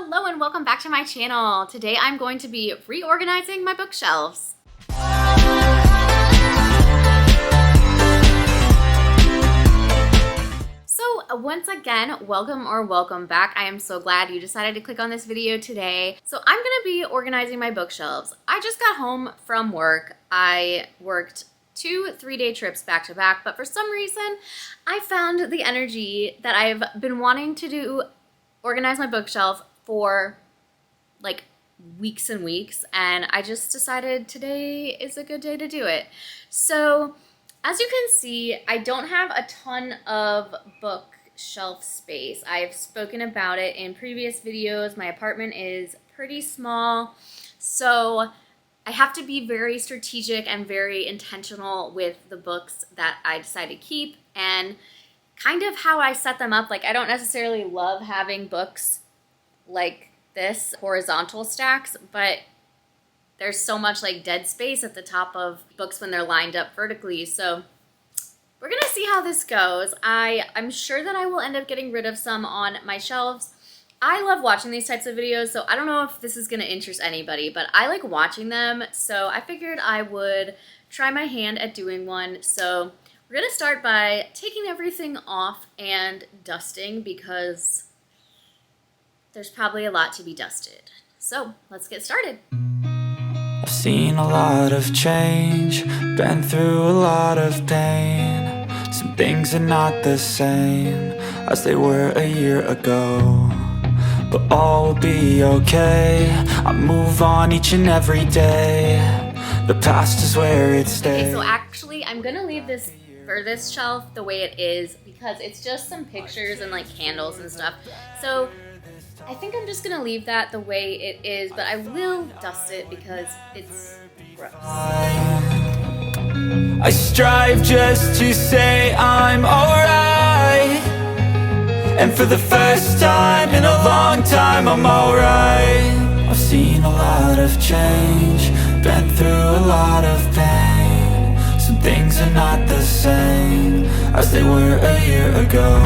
Hello and welcome back to my channel. Today I'm going to be reorganizing my bookshelves. So once again, welcome back. I am so glad you decided to click on this video today. So I'm gonna be organizing my bookshelves. I just got home from work. I worked 2 3-day trips back to back, but for some reason I found the energy that I've been wanting to do, organize my bookshelf for like weeks and weeks, and I just decided today is a good day to do it. So as you can see, I don't have a ton of bookshelf space. I've spoken about it in previous videos. My apartment is pretty small, so I have to be very strategic and very intentional with the books that I decide to keep and kind of how I set them up. Like, I don't necessarily love having books like this, horizontal stacks, but there's so much like dead space at the top of books when they're lined up vertically. So we're gonna see how this goes. I'm sure that I will end up getting rid of some on my shelves. I love watching these types of videos, so I don't know if this is gonna interest anybody, but I like watching them, so I figured I would try my hand at doing one. So we're gonna start by taking everything off and dusting because there's probably a lot to be dusted. So let's get started. I've seen a lot of change, been through a lot of pain. Some things are not the same as they were a year ago, but all will be okay. I move on each and every day. The past is where it stays. Okay, so actually I'm gonna leave this furthest shelf the way it is because it's just some pictures and like candles and stuff. So I think I'm just gonna leave that the way it is, but I will dust it because it's gross. I strive just to say I'm alright, and for the first time in a long time I'm alright. I've seen a lot of change, been through a lot of pain. Some things are not the same as they were a year ago,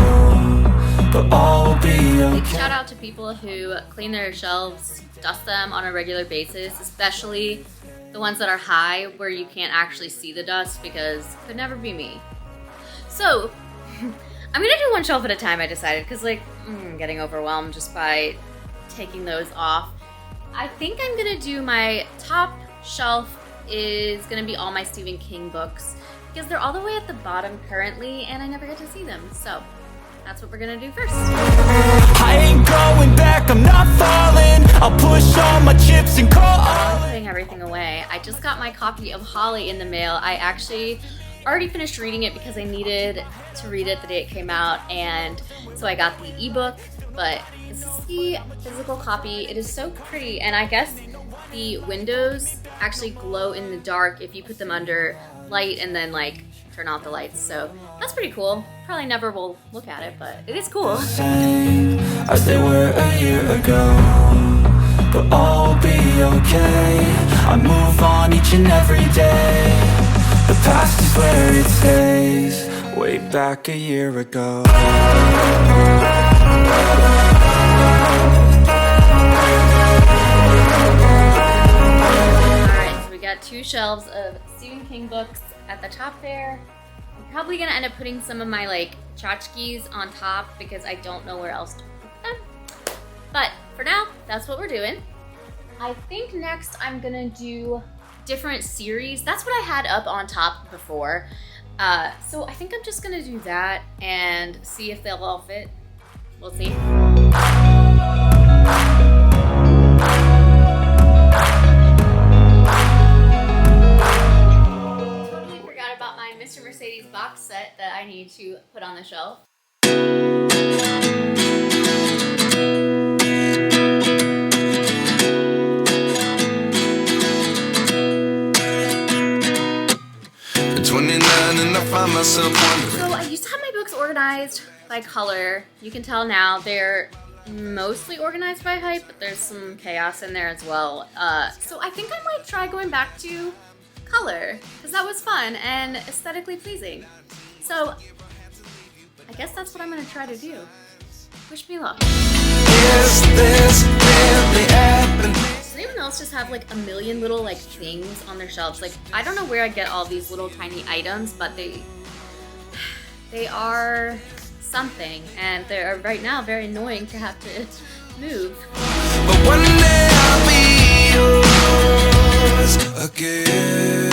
but all will be okay. Big shout out to people who clean their shelves, dust them on a regular basis, especially the ones that are high where you can't actually see the dust, because it could never be me. So I'm gonna do one shelf at a time, I decided, because like I'm getting overwhelmed just by taking those off. I think I'm gonna do my top shelf is gonna be all my Stephen King books because they're all the way at the bottom currently and I never get to see them. So that's what we're gonna do first. I ain't going back, I'm not falling. I'll push all my chips and call. I'm putting everything away. I just got my copy of Holly in the mail. I actually already finished reading it because I needed to read it the day it came out, and so I got the ebook, but this is the physical copy. It is so pretty, and I guess the windows actually glow in the dark if you put them under light and then like turn off the lights, so that's pretty cool. Probably never will look at it, but it is cool. Same as they were a year ago, but all will be okay. I move on each and every day. The past is where it stays. Way back a year ago. Alright, so we got 2 shelves of Stephen King books at the top there. I'm probably gonna end up putting some of my like tchotchkes on top because I don't know where else to put them. But for now, that's what we're doing. I think next I'm gonna do different series. That's what I had up on top before. So I think I'm just gonna do that and see if they'll all fit. We'll see. Totally forgot about my Mr. Mercedes box set that I need to put on the shelf. So I used to have my books organized by color. You can tell now they're mostly organized by height, but there's some chaos in there as well. So I think I might try going back to color because that was fun and aesthetically pleasing. So I guess that's what I'm gonna try to do. Wish me luck. Is this else just have like a million little like things on their shelves. Like, I don't know where I get all these little tiny items, but they are something, and they're right now very annoying to have to move. But one day I'll be yours again.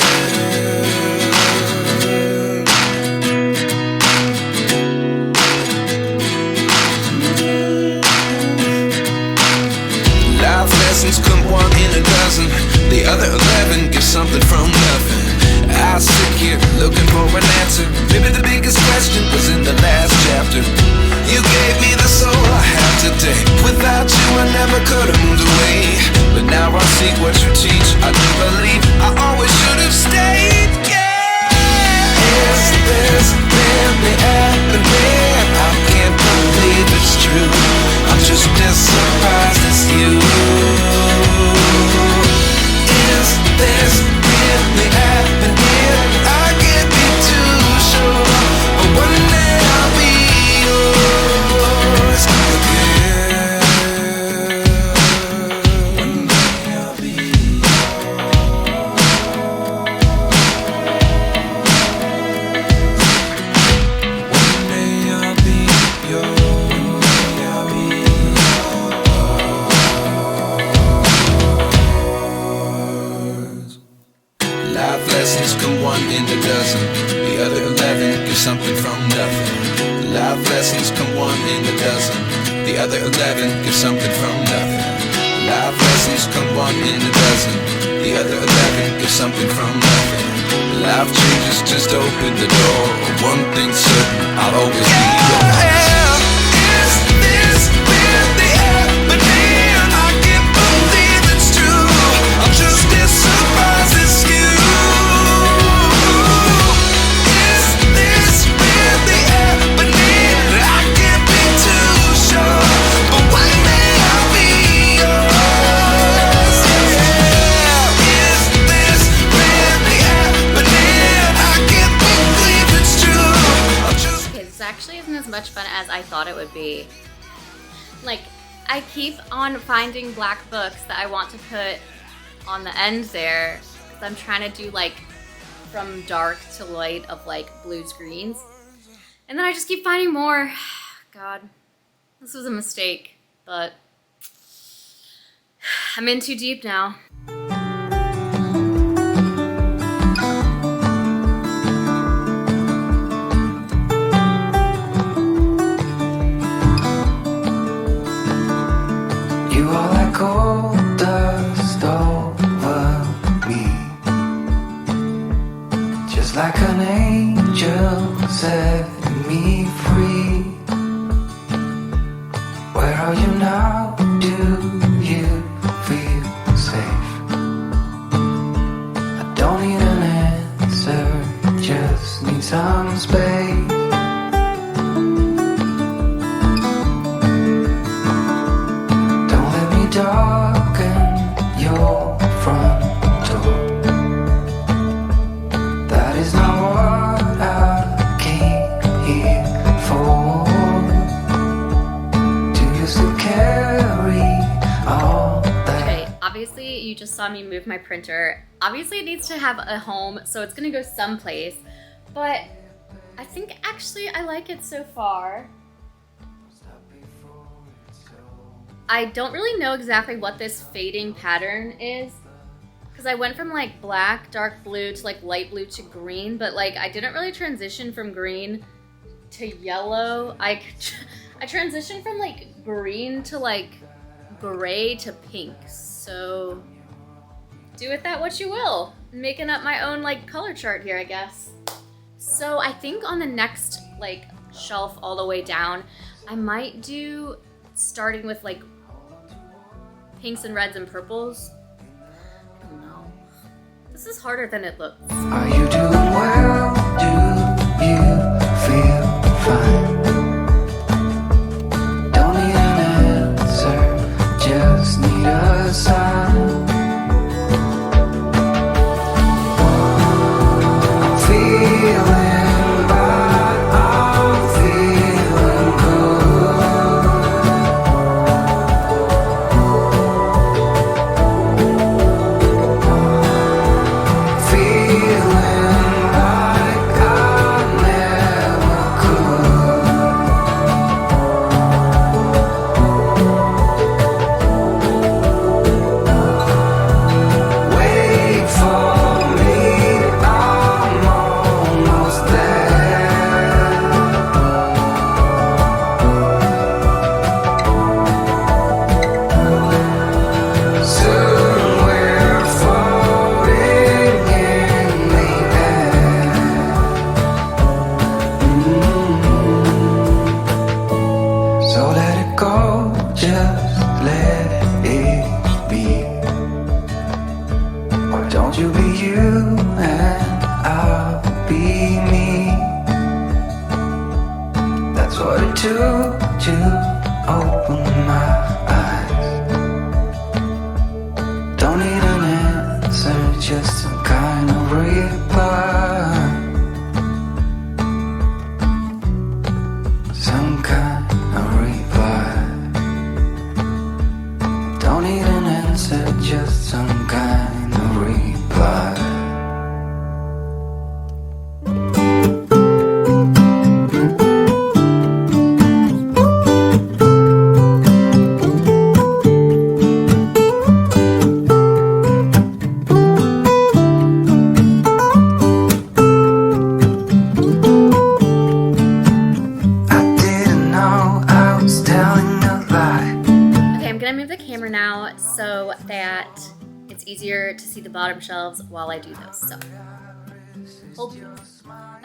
Life lessons come one in a dozen. The other 11 give something from nothing. I sit here looking for an answer. Maybe the biggest question was in the last chapter. You gave me the soul I have today. Without you I never could have moved away. But now I see what you teach. I do believe I always should have stayed. Yeah. Is this really happening? I can't believe it's true. I'm just as surprised as you. Is this really happening? I can't be too sure. But one day I'll be yours again. One day I'll be One day I'll be yours. I'll be yours. Life lessons come one in a dozen. The other 11 give something from nothing. Life lessons come one in a dozen. The other 11 give something from nothing. Life lessons come one in a dozen. The other 11 give something from nothing. Life changes just open the door. One thing's certain, I'll always be yours. Is this really happening? I can't believe it's true. I'm just as surprised as you. Is this really happening? I can't be too sure. But one day I'll be yours. Yeah. Is this really happening? I can't believe it's true. I'm just Okay, this actually isn't as much fun as I thought it would be. Like, I keep on finding black books that I want to put on the end there, because I'm trying to do like from dark to light of like blues, greens. And then I just keep finding more. God, this was a mistake, but I'm in too deep now. you are like gold dust over me, just like an angel set me free. Where are you now? Do you feel safe? I don't need an answer, just need some space. Don't let me darken your front door. That is not what I came here for. Do you still carry all that? Okay, obviously you just saw me move my printer. Obviously it needs to have a home, so it's gonna go someplace. But I think actually I like it so far. I don't really know exactly what this fading pattern is, because I went from like black, dark blue to like light blue to green, but like I didn't really transition from green to yellow. I transitioned from like green to like gray to pink. So do with that what you will. I'm making up my own like color chart here, I guess. So I think on the next like shelf all the way down, I might do starting with like pinks and reds and purples. I don't know. This is harder than it looks. Are you doing well? Do you feel fine? Don't need an answer, just need a sign. I'm feeling bad, I'm feeling good. Don't need an answer, just some kind of reply. Now so that it's easier to see the bottom shelves while I do those. So,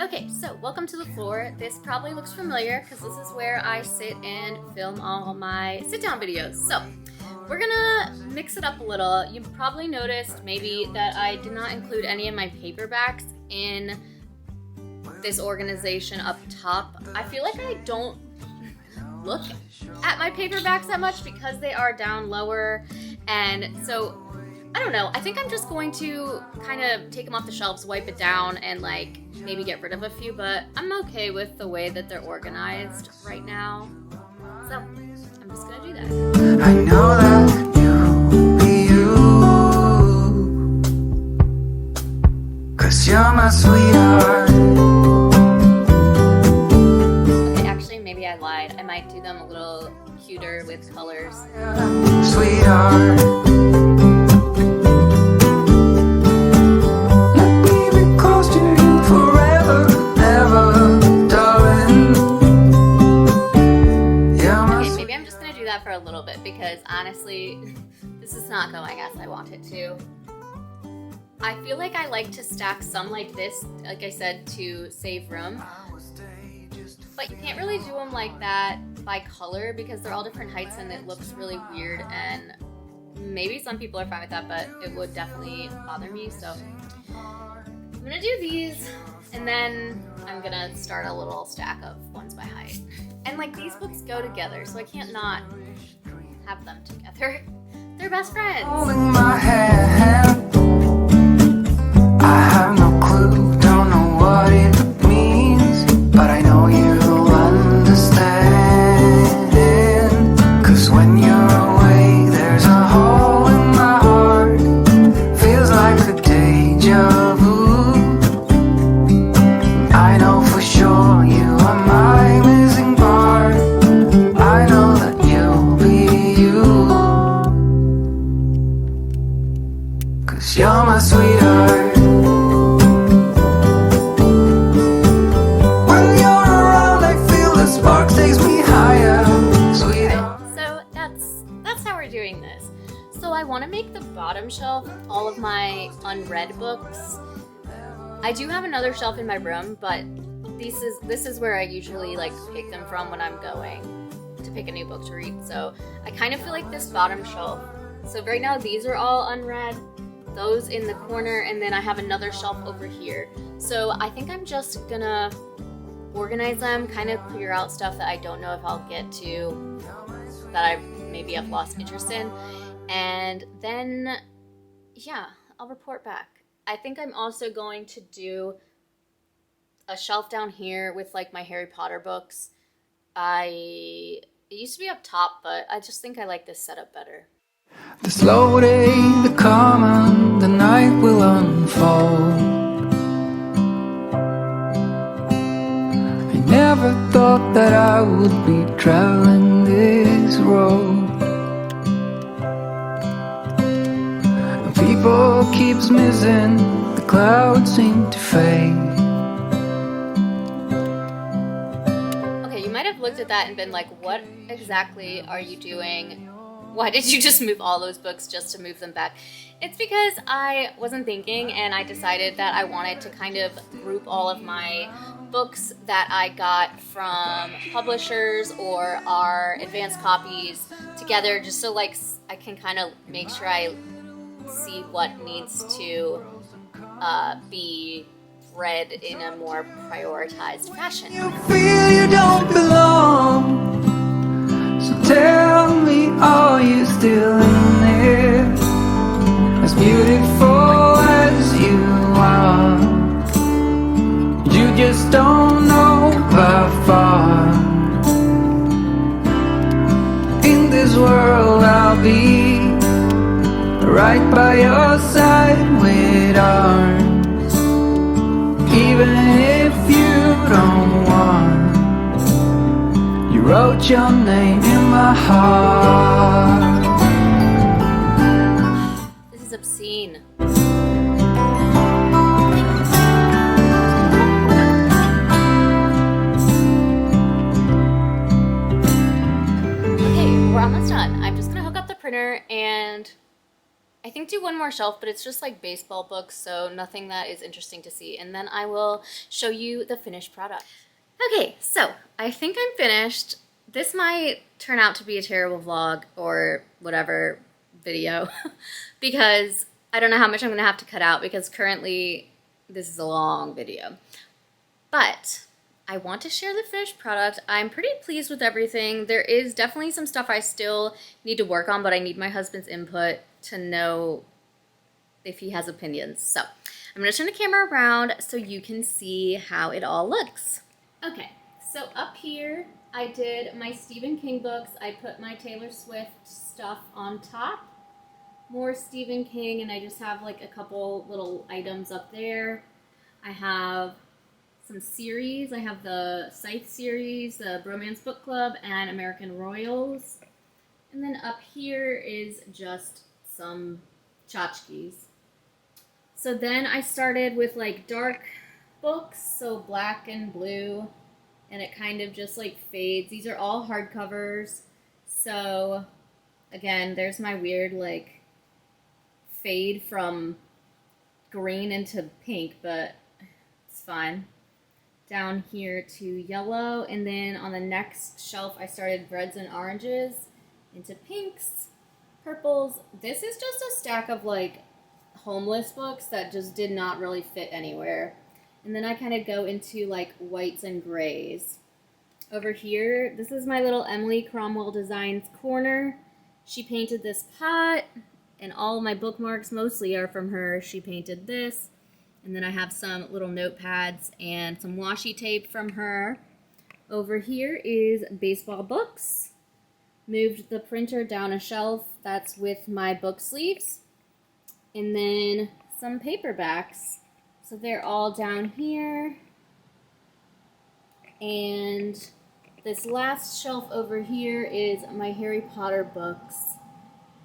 okay, so welcome to the floor. This probably looks familiar because this is where I sit and film all my sit-down videos. So, we're gonna mix it up a little. You probably noticed maybe that I did not include any of my paperbacks in this organization up top. I feel like I don't look at my paperbacks that much because they are down lower, and so I don't know, I think I'm just going to kind of take them off the shelves, wipe it down, and like maybe get rid of a few, but I'm okay with the way that they're organized right now, so I'm just gonna do that. I know that you be you, 'cause you're my sweetheart. Maybe I lied. I might do them a little cuter with colors. Sweetheart, let me be close to you forever, ever, darling. Okay, maybe I'm just gonna do that for a little bit because honestly, this is not going as I want it to. I feel like I like to stack some like this, like I said, to save room. But you can't really do them like that by color because they're all different heights and it looks really weird, and maybe some people are fine with that, but it would definitely bother me. So I'm gonna do these, and then I'm gonna start a little stack of ones by height. And like these books go together, so I can't not have them together. They're best friends. Holding my hand, I have no clue, don't know what it means, but I know you understand. 'Cause when you're away, there's a hole in my heart, feels like a deja vu. I know for sure you are my missing part. I know that you'll be you, 'cause you're my sweetheart. Doing this. So I want to make the bottom shelf all of my unread books. I do have another shelf in my room, but this is where I usually like pick them from when I'm going to pick a new book to read. So I kind of feel like this bottom shelf. So right now these are all unread, those in the corner, and then I have another shelf over here. So I think I'm just gonna organize them, kind of clear out stuff that I don't know if I'll get to, that I maybe I've lost interest in, and then yeah, I'll report back. I think I'm also going to do a shelf down here with like my Harry Potter books. It used to be up top, but I just think I like this setup better. The slow day, the calm, and the night will unfold. I never thought that I would be traveling this road. People keeps missing, the clouds seem to fade. Okay, you might have looked at that and been like, what exactly are you doing? Why did you just move all those books just to move them back? It's because I wasn't thinking, and I decided that I wanted to kind of group all of my books that I got from publishers or are advanced copies together, just so like I can kind of make sure I see what needs to be read in a more prioritized fashion. You feel you don't belong, so tell me, are you still in there? As beautiful as you are, you just don't know how far in this world I'll be. right by your side with arms. Even if you don't want, you wrote your name in my heart. This is obscene. We're almost done. I'm just gonna hook up the printer and I think do one more shelf, but it's just like baseball books, so nothing that is interesting to see. And then I will show you the finished product. Okay, so I think I'm finished. This might turn out to be a terrible vlog or whatever video because I don't know how much I'm gonna have to cut out because currently this is a long video. But I want to share the finished product. I'm pretty pleased with everything. There is definitely some stuff I still need to work on, but I need my husband's input to know if he has opinions. So I'm gonna turn the camera around so you can see how it all looks. Okay, so up here I did my Stephen King books. I put my Taylor Swift stuff on top. More Stephen King, and I just have like a couple little items up there. I have some series. I have the Scythe series, the Bromance Book Club, and American Royals. And then up here is just some tchotchkes. So then I started with like dark books, so black and blue, and it kind of just like fades. These are all hardcovers. So again, there's my weird like fade from green into pink, but it's fine. Down here to yellow, and then on the next shelf I started reds and oranges into pinks, purples. This is just a stack of like homeless books that just did not really fit anywhere. And then I kind of go into like whites and grays. Over here, this is my little Emily Cromwell Designs corner. She painted this pot, and all of my bookmarks mostly are from her. She painted this. And then I have some little notepads and some washi tape from her. Over here is baseball books. Moved the printer down a shelf. That's with my book sleeves. And then some paperbacks. So they're all down here. And this last shelf over here is my Harry Potter books.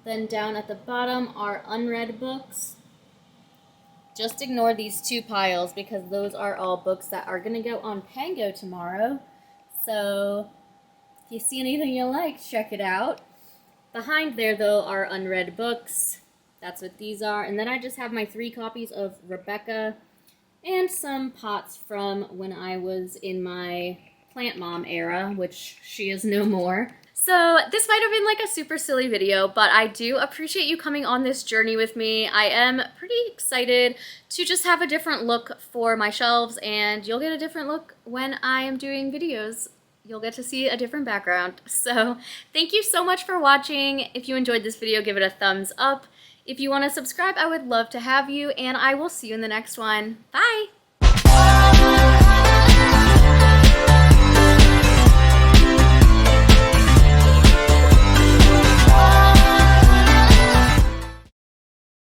Then down at the bottom are unread books. Just ignore these two piles because those are all books that are going to go on Pango tomorrow. So if you see anything you like, check it out. Behind there, though, are unread books. That's what these are. And then I just have my 3 copies of Rebecca and some pots from when I was in my plant mom era, which she is no more. So this might have been like a super silly video, but I do appreciate you coming on this journey with me. I am pretty excited to just have a different look for my shelves, and you'll get a different look when I am doing videos. You'll get to see a different background. So thank you so much for watching. If you enjoyed this video, give it a thumbs up. If you want to subscribe, I would love to have you, and I will see you in the next one. Bye!